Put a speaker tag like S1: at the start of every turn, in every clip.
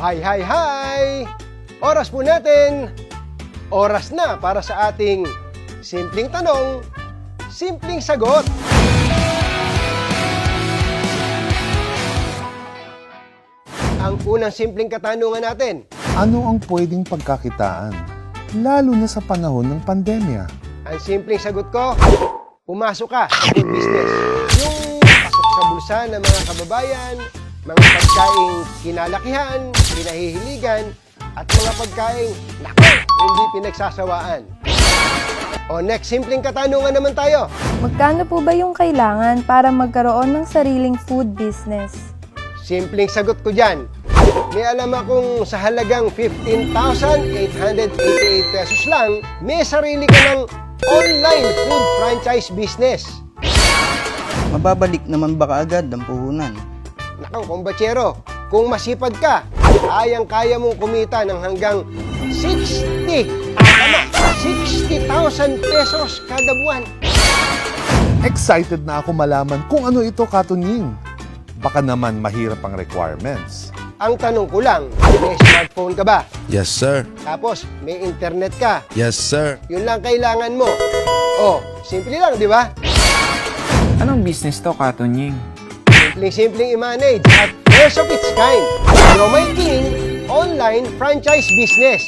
S1: Hi, hi, hi! Oras po natin. Oras na para sa ating simpleng tanong, simpleng sagot. Ang unang simpleng katanungan natin.
S2: Ano ang pwedeng pagkakitaan, lalo na sa panahon ng pandemya?
S1: Ang simpleng sagot ko, pumasok ka sa food business. Yung pasok sa bulsa ng mga kababayan, mga pagkaing kinalakihan, pinahihiligan, at mga pagkaing, naku, hindi pinagsasawaan. O next, simpleng katanungan naman tayo.
S3: Magkano po ba yung kailangan para magkaroon ng sariling food business?
S1: Simpleng sagot ko dyan. May alam akong sa halagang 15,888 pesos lang, may sarili ka ng online food franchise business.
S4: Mababalik naman ba kaagad ang puhunan?
S1: Nakaw, kumbatsero, kung masipag ka, kayang-kaya mong kumita ng hanggang 60,000 pesos kada buwan.
S2: Excited na ako malaman kung ano ito, Katunying. Baka naman mahirap ang requirements.
S1: Ang tanong ko lang, may smartphone ka ba?
S5: Yes, sir.
S1: Tapos, may internet ka?
S5: Yes, sir.
S1: Yun lang kailangan mo. Oh, simple lang, di ba?
S6: Anong business to, Katunying?
S1: Simpleng-simpleng i-manage at first of its kind. Siomai King online franchise business.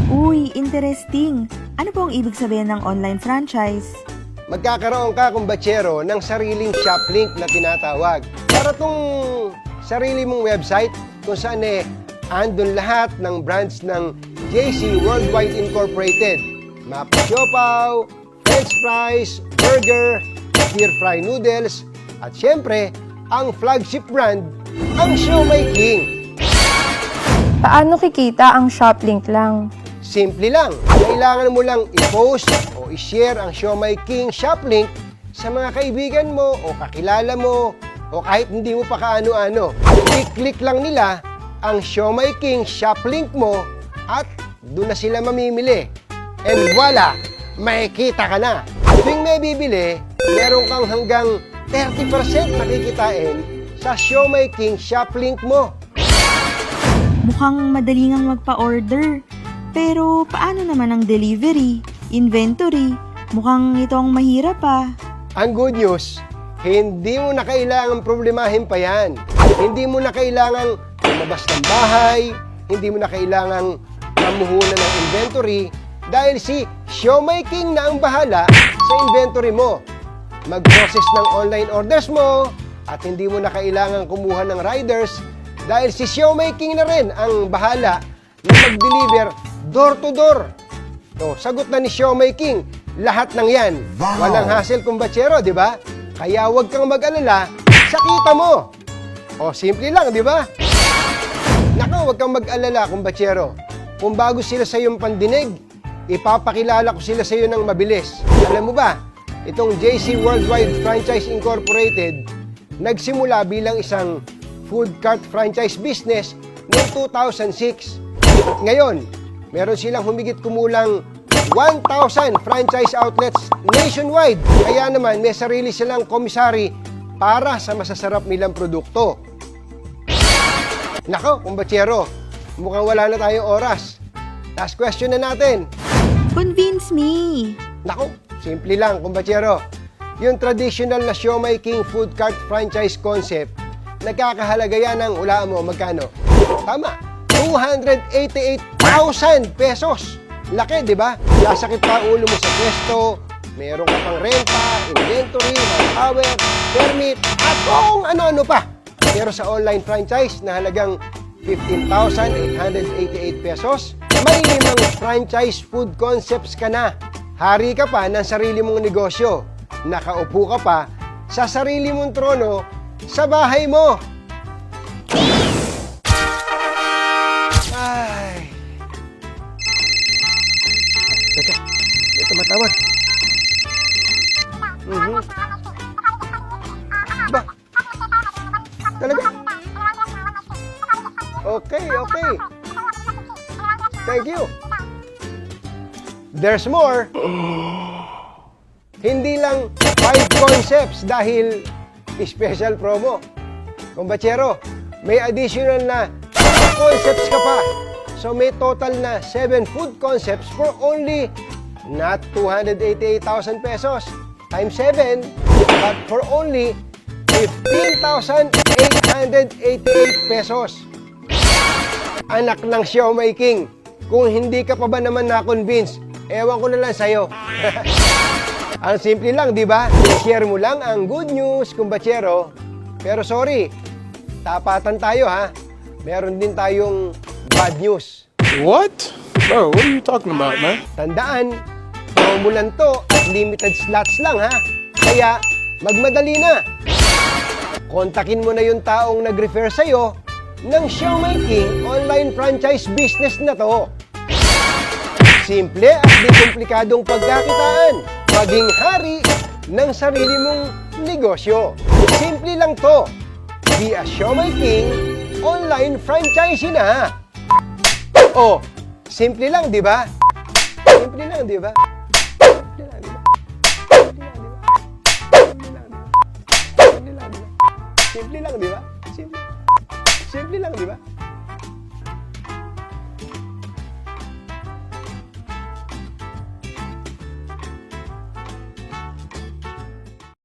S7: Uy, interesting. Ano po ang ibig sabihin ng online franchise?
S1: Magkakaroon ka, kumbatsero, ng sariling shop link na tinatawag. Para tong sarili mong website kung saan andun lahat ng brands ng JC Worldwide Incorporated. Mapa Siopaw, French fries, burger, stir fry noodles, at syempre, ang flagship brand, ang Siomai King.
S3: Paano kikita ang shop link lang?
S1: Simple lang. Kailangan mo lang i-post o i-share ang Siomai King shop link sa mga kaibigan mo o kakilala mo o kahit hindi mo pa kaano-ano. I-click lang nila ang Siomai King shop link mo at doon na sila mamimili. And voila! Makikita ka na. Tuwing may bibili, meron kang hanggang 30% makikitain sa Siomai King shop link mo.
S7: Mukhang madali ngang magpa-order. Pero paano naman ang delivery, inventory? Mukhang itong mahirap pa.
S1: Ang good news, hindi mo na kailangang problemahin pa yan. Hindi mo na kailangang lumabas ng bahay, hindi mo na kailangang mamuhunan ng inventory dahil si Siomai King na ang bahala sa inventory mo. Mag-process ng online orders mo at hindi mo na kailangang kumuha ng riders dahil si Siomai King na rin ang bahala na mag-deliver door to door. So, sagot na ni Siomai King, lahat ng yan.
S2: Wow!
S1: Walang hassle, kumbatsero, di ba? Kaya huwag kang mag-alala sa kita mo. O, simple lang, di ba? Nako, huwag kang mag-alala, kumbatsero. Kung bago sila sa iyong pandinig, ipapakilala ko sila sa iyo ng mabilis. Alam mo ba, itong JC Worldwide Franchise Incorporated, nagsimula bilang isang food cart franchise business noong 2006. Ngayon, meron silang humigit kumulang 1,000 franchise outlets nationwide. Kaya naman, may sarili silang komisari para sa masasarap nilang produkto. Nako, kumbatsero, mukhang wala na tayong oras. Last question na natin.
S7: Convince me.
S1: Nako, simple lang, kumbatsero. Yung traditional na Siomai King food cart franchise concept, nagkakahalaga yan ng, hulaan mo, magkano? Tama, 288,000 pesos. Laki, di ba? Sasakit pa ulo mo sa pwesto, meron ka pang renta, inventory, manpower, permit, at kung ano-ano pa. Pero sa online franchise na halagang 15,888 pesos, may 5 franchise food concepts ka na. Hari ka pa ng sarili mong negosyo. Nakaupo ka pa sa sarili mong trono sa bahay mo. Ay. Teka, may tumatawag. Ba? Talaga? Okay, okay. Thank you. There's more. Hindi lang 5 concepts dahil special promo. Kumbatsero, may additional na concepts ka pa. So may total na 7 food concepts for only not 288,000 pesos times 7, but for only 15,888 pesos. Anak ng Siomai King, kung hindi ka pa ba naman na-convince, ewan ko na lang sa'yo. Ang simple lang, di ba? I-share mo lang ang good news, kumbatsero. Pero sorry, tapatan tayo ha. Meron din tayong bad news.
S5: What? Bro, what are you talking about, man?
S1: Tandaan, promo lang to at limited slots lang ha. Kaya, magmadali na. Kontakin mo na yung taong nag-refer sa'yo ng Siomai King online franchise business na to. Simple at di komplikadong pagkakitaan. Maging hari ng sarili mong negosyo. Simple lang to. Be a Siomai King online franchisee na. Oh, simple lang, di ba? Simple lang, di ba? Simple lang, di ba? Simple lang, di ba? Simple lang, di ba? Simple lang, di ba?